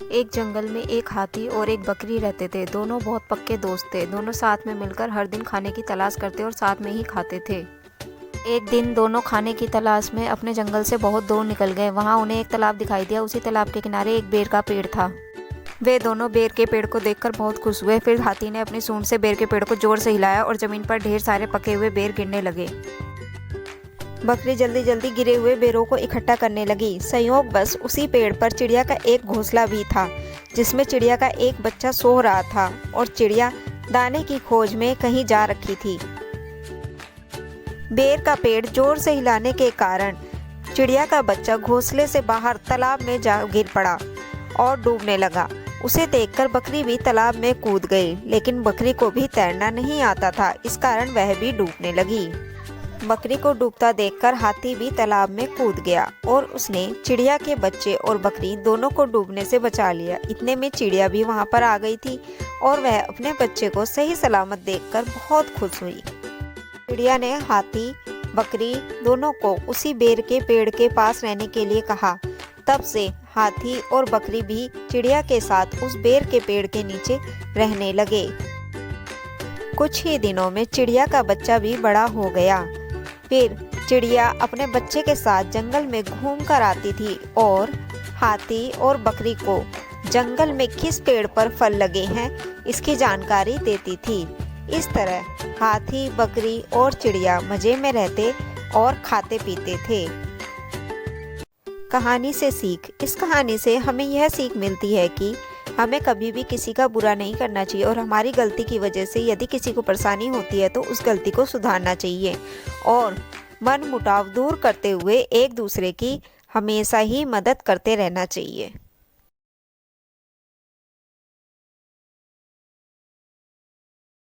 एक जंगल में एक हाथी और एक बकरी रहते थे। दोनों बहुत पक्के दोस्त थे। दोनों साथ में मिलकर हर दिन खाने की तलाश करते और साथ में ही खाते थे। एक दिन दोनों खाने की तलाश में अपने जंगल से बहुत दूर निकल गए। वहाँ उन्हें एक तालाब दिखाई दिया। उसी तालाब के किनारे एक बेर का पेड़ था। वे दोनों बेर के पेड़ को देखकर बहुत खुश हुए। फिर हाथी ने अपनी सूंड से बेर के पेड़ को जोर से हिलाया और जमीन पर ढेर सारे पके हुए बेर गिरने लगे। बकरी जल्दी जल्दी गिरे हुए बेरों को इकट्ठा करने लगी। संयोगवश उसी पेड़ पर चिड़िया का एक घोंसला भी था, जिसमें चिड़िया का एक बच्चा सो रहा था और चिड़िया दाने की खोज में कहीं जा रखी थी। बेर का पेड़ जोर से हिलाने के कारण चिड़िया का बच्चा घोंसले से बाहर तालाब में जा गिर पड़ा और डूबने लगा। उसे देखकर बकरी भी तालाब में कूद गई, लेकिन बकरी को भी तैरना नहीं आता था, इस कारण वह भी डूबने लगी। बकरी को डूबता देखकर हाथी भी तालाब में कूद गया और उसने चिड़िया के बच्चे और बकरी दोनों को डूबने से बचा लिया। इतने में चिड़िया भी वहां पर आ गई थी और वह अपने बच्चे को सही सलामत देखकर बहुत खुश हुई। चिड़िया ने हाथी बकरी दोनों को उसी बेर के पेड़ के पास रहने के लिए कहा। तब से हाथी और बकरी भी चिड़िया के साथ उस बेर के पेड़ के नीचे रहने लगे। कुछ ही दिनों में चिड़िया का बच्चा भी बड़ा हो गया। फिर चिड़िया अपने बच्चे के साथ जंगल में घूम कर आती थी और हाथी और बकरी को जंगल में किस पेड़ पर फल लगे हैं इसकी जानकारी देती थी। इस तरह हाथी बकरी और चिड़िया मजे में रहते और खाते पीते थे। कहानी से सीख। इस कहानी से हमें यह सीख मिलती है कि हमें कभी भी किसी का बुरा नहीं करना चाहिए और हमारी गलती की वजह से यदि किसी को परेशानी होती है तो उस गलती को सुधारना चाहिए और मन मुटाव दूर करते हुए एक दूसरे की हमेशा ही मदद करते रहना चाहिए।